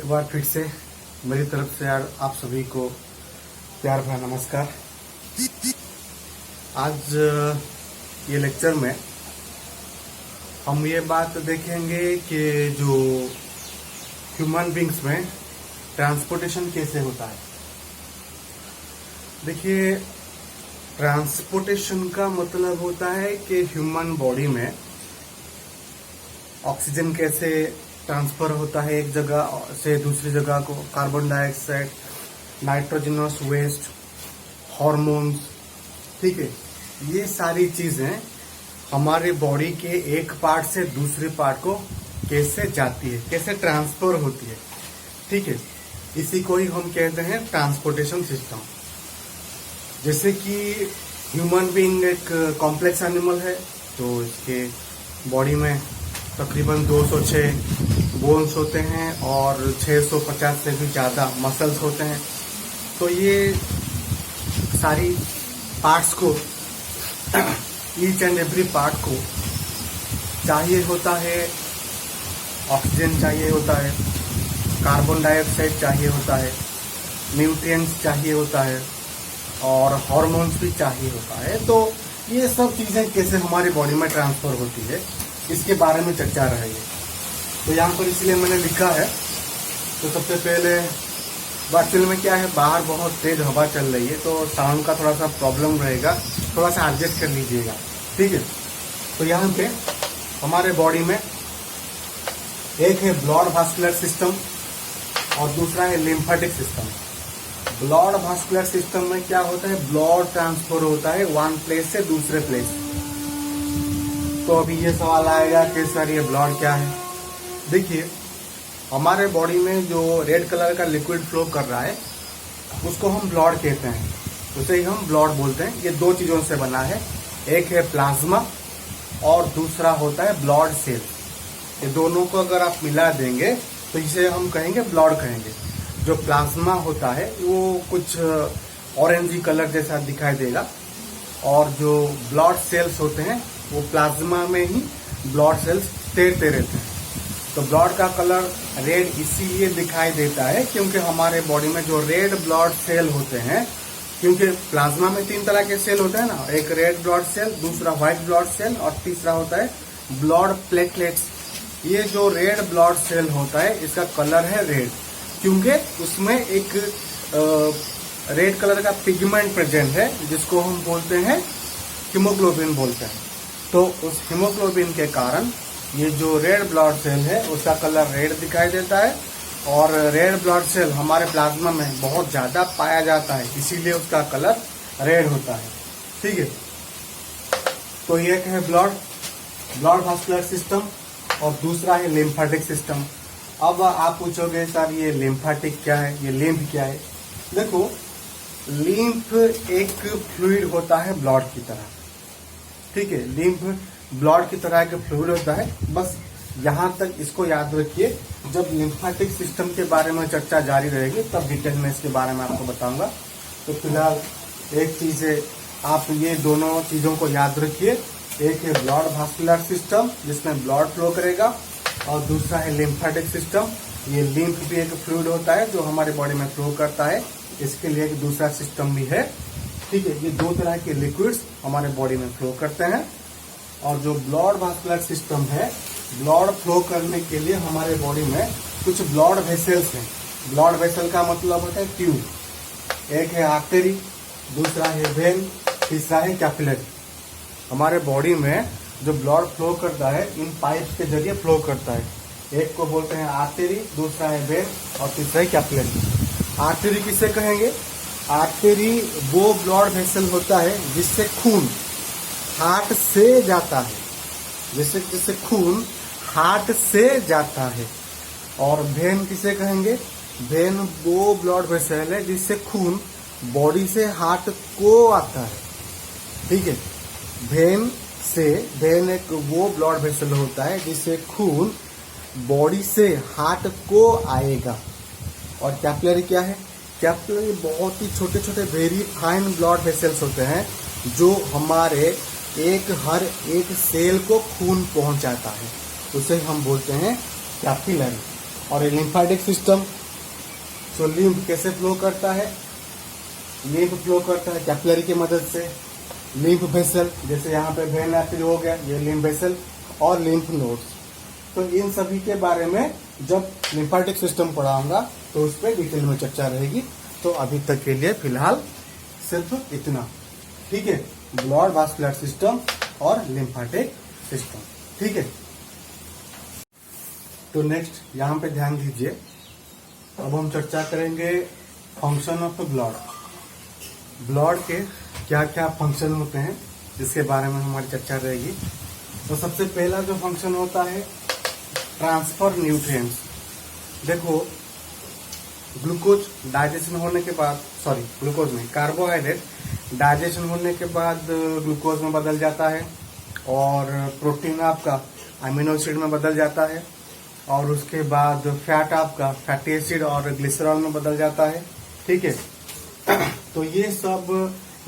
बार फिर से मेरी तरफ से यार आप सभी को प्यार भरा नमस्कार। आज ये लेक्चर में हम ये बात देखेंगे कि जो ह्यूमन बींग्स में ट्रांसपोर्टेशन कैसे होता है। देखिए, ट्रांसपोर्टेशन का मतलब होता है कि ह्यूमन बॉडी में ऑक्सीजन कैसे ट्रांसफर होता है एक जगह से दूसरी जगह को, carbon dioxide, nitrogenous waste, hormones, ठीक है, ये सारी चीजें हमारे बॉडी के एक पार्ट से दूसरे पार्ट को कैसे जाती है, कैसे ट्रांसफर होती है, ठीक है। इसी को ही हम कहते हैं ट्रांसपोर्टेशन सिस्टम। जैसे कि ह्यूमन बीइंग एक कॉम्प्लेक्स एनिमल है, तो इसके बॉडी में तकरीबन 206 बोन्स होते हैं और 650 से भी ज़्यादा मसल्स होते हैं। तो ये सारी पार्ट्स को, ईच एंड एवरी पार्ट को चाहिए होता है, ऑक्सीजन चाहिए होता है, कार्बन डाइऑक्साइड चाहिए होता है, न्यूट्रिएंट्स चाहिए होता है और हार्मोन्स भी चाहिए होता है। तो ये सब चीज़ें कैसे हमारी बॉडी में ट्रांसफर होती है, इसके बारे में चर्चा रहेगी। तो यहाँ पर इसलिए मैंने लिखा है। तो सबसे पहले एक्चुअली में क्या है, बाहर बहुत तेज हवा चल रही है तो साउंड का थोड़ा सा प्रॉब्लम रहेगा, थोड़ा सा एडजस्ट कर लीजिएगा, ठीक है। तो यहाँ पे हमारे बॉडी में एक है ब्लड वास्कुलर सिस्टम और दूसरा है lymphatic system. Blood vascular system में क्या होता है, ब्लड ट्रांसफर होता है वन प्लेस से दूसरे प्लेस। तो अभी ये सवाल आएगा कि सर ये ब्लड क्या है। देखिए, हमारे बॉडी में जो रेड कलर का लिक्विड फ्लो कर रहा है उसको हम ब्लड कहते हैं, उसे ही हम ब्लड बोलते हैं। ये दो चीजों से बना है, एक है प्लाज्मा और दूसरा होता है ब्लड सेल। ये दोनों को अगर आप मिला देंगे तो इसे हम कहेंगे ब्लड कहेंगे। जो प्लाज्मा होता है वो कुछ ऑरेंजी कलर जैसा दिखाई देगा और जो ब्लड सेल्स होते हैं वो प्लाज्मा में ही ब्लड सेल्स तैरते रहते हैं। तो ब्लड का कलर रेड इसीलिए दिखाई देता है क्योंकि हमारे बॉडी में जो रेड ब्लड सेल होते हैं, क्योंकि प्लाज्मा में 3 तरह के सेल होते हैं ना, एक रेड ब्लड सेल, दूसरा व्हाइट ब्लड सेल और तीसरा होता है ब्लड प्लेटलेट्स। ये जो रेड ब्लड सेल होता है इसका कलर है रेड, क्योंकि उसमें एक रेड कलर का पिगमेंट प्रेजेंट है जिसको हम बोलते हैं हीमोग्लोबिन बोलते हैं। तो उस हीमोग्लोबिन के कारण ये जो रेड ब्लड सेल है उसका कलर रेड दिखाई देता है और रेड ब्लड सेल हमारे प्लाज्मा में बहुत ज्यादा पाया जाता है, इसीलिए उसका कलर रेड होता है, ठीक है। तो एक है ब्लड वास्कुलर सिस्टम और दूसरा है लिम्फेटिक सिस्टम। अब आप पूछोगे सर ये लिम्फेटिक क्या है, ये लिम्फ क्या है। देखो, लिम्फ एक फ्लूइड होता है ब्लड की तरह, ठीक है। लिम्फ ब्लड की तरह का फ्लूइड होता है। बस यहाँ तक इसको याद रखिए। जब लिम्फेटिक सिस्टम के बारे में चर्चा जारी रहेगी तब डिटेल में इसके बारे में आपको बताऊंगा। तो फिलहाल एक चीज है, आप ये दोनों चीजों को याद रखिए। एक है ब्लड वास्कुलर सिस्टम जिसमें ब्लड फ्लो करेगा और दूसरा है लिम्फेटिक सिस्टम। ये लिम्फ भी एक फ्लूइड होता है जो हमारे बॉडी में फ्लो करता है, इसके लिए एक दूसरा सिस्टम भी है, ठीक है। ये 2 तरह के लिक्विड्स हमारे बॉडी में फ्लो करते हैं। और जो ब्लड वास्कुलर सिस्टम है, ब्लड फ्लो करने के लिए हमारे बॉडी में कुछ ब्लड वेसल्स हैं। ब्लड वेसल का मतलब होता है ट्यूब। एक है आर्टरी, दूसरा है वेन, तीसरा है कैपिलरी। हमारे बॉडी में जो ब्लड फ्लो करता है इन पाइप्स के जरिए फ्लो करता है। एक को बोलते हैं आर्टरी, दूसरा है वेन और तीसरा है कैपिलरी। आर्टरी किसे कहेंगे? आर्टरी वो ब्लड वेसल होता है जिससे खून हार्ट से जाता है, जिससे खून हार्ट से जाता है। और वेन किसे कहेंगे? वेन वो ब्लड वेसल है जिससे खून बॉडी से हार्ट को आता है, ठीक है। वेन एक वो ब्लड वेसल होता है जिससे खून बॉडी से हार्ट को आएगा। और कैपिलरी क्या है? कैपिलरी बहुत ही छोटे छोटे वेरी फाइन ब्लड वेसल्स होते हैं जो हमारे हर एक सेल को खून पहुंचाता है, उसे हम बोलते हैं कैपिलरी। और लिम्फेटिक सिस्टम तो लिम्फ कैसे फ्लो करता है? लिम्फ फ्लो करता है कैपिलरी की मदद से। लिम्फ वेसल, जैसे यहाँ पे वेन आर्टरी हो गया, ये लिम्फ वेसल और लिम्फ नोड्स। तो इन सभी के बारे में जब लिम्फेटिक सिस्टम पढ़ाऊंगा तो उस पर डिटेल में चर्चा रहेगी। तो अभी तक के लिए फिलहाल सिर्फ इतना, ठीक है? ब्लड वास्कुलर सिस्टम और लिम्फेटिक सिस्टम, ठीक है? तो नेक्स्ट यहाँ पे ध्यान दीजिए, अब हम चर्चा करेंगे फंक्शन ऑफ ब्लड। ब्लड के क्या क्या फंक्शन होते हैं जिसके बारे में हमारी चर्चा रहेगी। तो सबसे पहला जो फंक्शन होता है ट्रांसफर न्यूट्रिएंट्स। देखो, ग्लूकोज डाइजेशन होने के बाद, सॉरी ग्लूकोज नहीं, कार्बोहाइड्रेट डाइजेशन होने के बाद ग्लूकोज में बदल जाता है और प्रोटीन आपका अमीनो एसिड में बदल जाता है और उसके बाद फैट आपका फैटी एसिड और ग्लिसरॉल में बदल जाता है, ठीक है? तो ये सब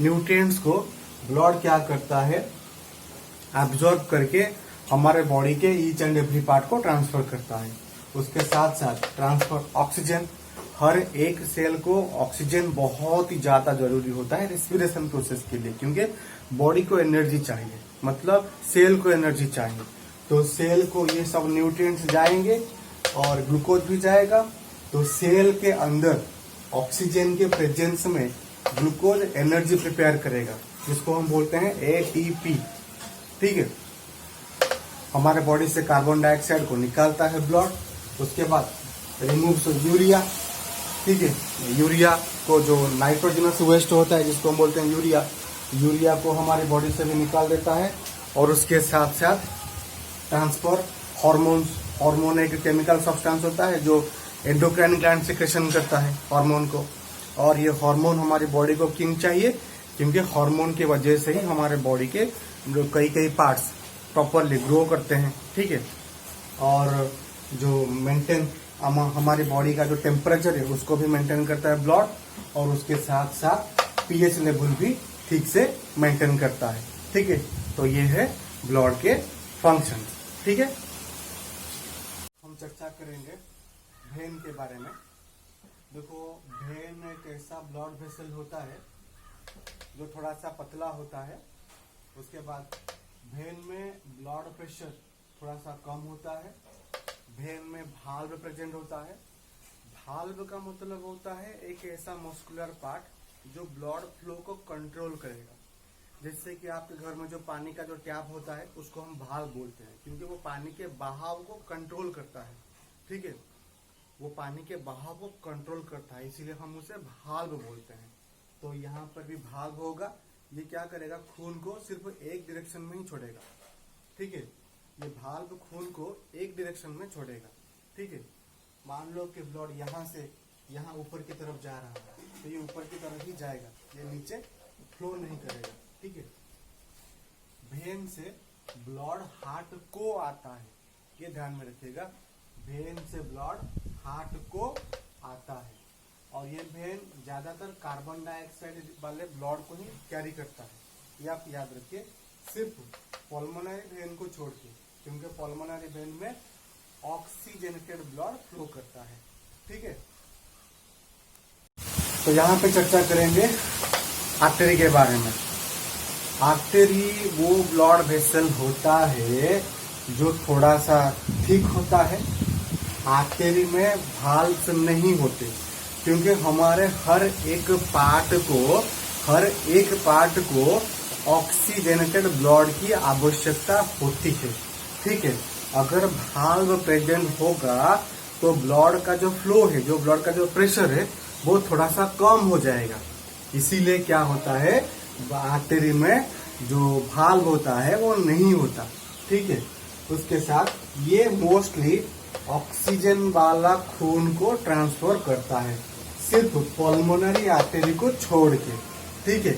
न्यूट्रिएंट्स को ब्लड क्या करता है, एब्जॉर्ब करके हमारे बॉडी के ईच एंड एवरी पार्ट को ट्रांसफर करता है। उसके साथ साथ ट्रांसफर ऑक्सीजन, हर एक सेल को ऑक्सीजन बहुत ही ज्यादा जरूरी होता है रेस्पिरेशन प्रोसेस के लिए, क्योंकि बॉडी को एनर्जी चाहिए, मतलब सेल को एनर्जी चाहिए। तो सेल को ये सब न्यूट्रिएंट्स जाएंगे और ग्लूकोज भी जाएगा। तो सेल के अंदर ऑक्सीजन के प्रेजेंस में ग्लूकोज एनर्जी प्रिपेयर करेगा, जिसको हम बोलते हैं एटीपी, ठीक है? हमारे बॉडी से कार्बन डाइऑक्साइड को निकालता है ब्लड, उसके बाद रिमूव्स यूरिया, ठीक है? यूरिया को, जो नाइट्रोजनस वेस्ट होता है जिसको हम बोलते हैं यूरिया, यूरिया को हमारी बॉडी से भी निकाल देता है। और उसके साथ साथ ट्रांसफर हार्मोन्स, हार्मोन एक केमिकल सब्सटेंस होता है जो एंडोक्राइन ग्लैंड सेक्रेशन करता है हार्मोन को। और ये हार्मोन हमारी बॉडी को क्यों चाहिए? क्योंकि हार्मोन की वजह से ही हमारे बॉडी के जो कई पार्ट्स प्रॉपरली ग्रो करते हैं, ठीक है? और जो मेंटेन हमारी बॉडी का जो टेम्परेचर है उसको भी मेंटेन करता है ब्लड, और उसके साथ साथ पीएच लेवल भी ठीक से मेंटेन करता है, ठीक है? तो ये है ब्लड के फंक्शन, ठीक है? हम चर्चा करेंगे वेन के बारे में। देखो, वेन एक ऐसा ब्लड वेसल होता है जो थोड़ा सा पतला होता है। उसके बाद वेन में ब्लड प्रेशर थोड़ा सा कम होता है। वेन में भाल्व प्रेजेंट होता है। भाल्व का मतलब होता है एक ऐसा मस्कुलर पार्ट जो ब्लड फ्लो को कंट्रोल करेगा। जैसे कि आपके घर में जो पानी का जो टैप होता है उसको हम भाल्व बोलते हैं, क्योंकि वो पानी के बहाव को कंट्रोल करता है, ठीक है? वो पानी के बहाव को कंट्रोल करता है, इसीलिए हम उसे भाल्व बोलते हैं। तो यहाँ पर भी भाल्व होगा, ये क्या करेगा, खून को सिर्फ एक डायरेक्शन में ही छोड़ेगा, ठीक है? ये भाल्व खून को एक डायरेक्शन में छोड़ेगा, ठीक है? मान लो कि ब्लड यहाँ से यहाँ ऊपर की तरफ जा रहा है, तो ये ऊपर की तरफ ही जाएगा, ये नीचे फ्लो नहीं करेगा, ठीक है? वेन से ब्लड हार्ट को आता है, ये ध्यान में रखिएगा। वेन से ब्लड हार्ट को आता है, और ये वेन ज्यादातर कार्बन डाइऑक्साइड वाले ब्लड को ही कैरी करता है, ये आप याद रखिए, सिर्फ पल्मोनरी वेन को छोड़ के, क्योंकि पल्मोनरी वेन में ऑक्सीजनेटेड ब्लड फ्लो करता है, ठीक है? तो यहाँ पे चर्चा करेंगे आर्टरी के बारे में। आर्टरी वो ब्लड वेसल होता है जो थोड़ा सा थिक होता है। आर्टरी में भाल्व्स नहीं होते, क्योंकि हमारे हर एक पार्ट को ऑक्सीजनेटेड ब्लड की आवश्यकता होती है, ठीक है? अगर भाल्व प्रेजेंट होगा तो ब्लड का जो फ्लो है, जो ब्लड का जो प्रेशर है, वो थोड़ा सा कम हो जाएगा। इसीलिए क्या होता है, आर्टरी में जो भाल्व होता है वो नहीं होता, ठीक है? उसके साथ ये मोस्टली ऑक्सीजन वाला खून को ट्रांसफर करता है, सिर्फ पल्मोनरी आर्टरी को छोड़ के, ठीक है?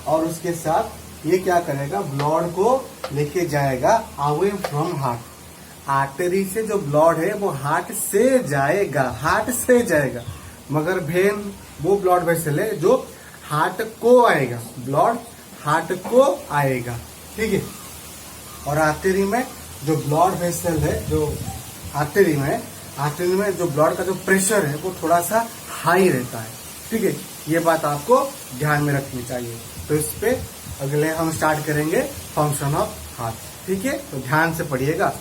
और उसके साथ ये क्या करेगा, ब्लड को लेके जाएगा अवे फ्रॉम हार्ट। आर्टरी से जो ब्लड है वो हार्ट से जाएगा, मगर वेन वो ब्लड वेसल है जो हार्ट को आएगा, ब्लड हार्ट को आएगा, ठीक है? और आर्टरी में जो ब्लड वेसल है, जो आर्टरी में आर्टरी में जो ब्लड का जो प्रेशर है वो थोड़ा सा हाई रहता है। ठीक है, ये बात आपको ध्यान में रखनी चाहिए। तो इस पे अगले हम स्टार्ट करेंगे फंक्शन ऑफ हार्ट। ठीक है, तो ध्यान से पढ़िएगा।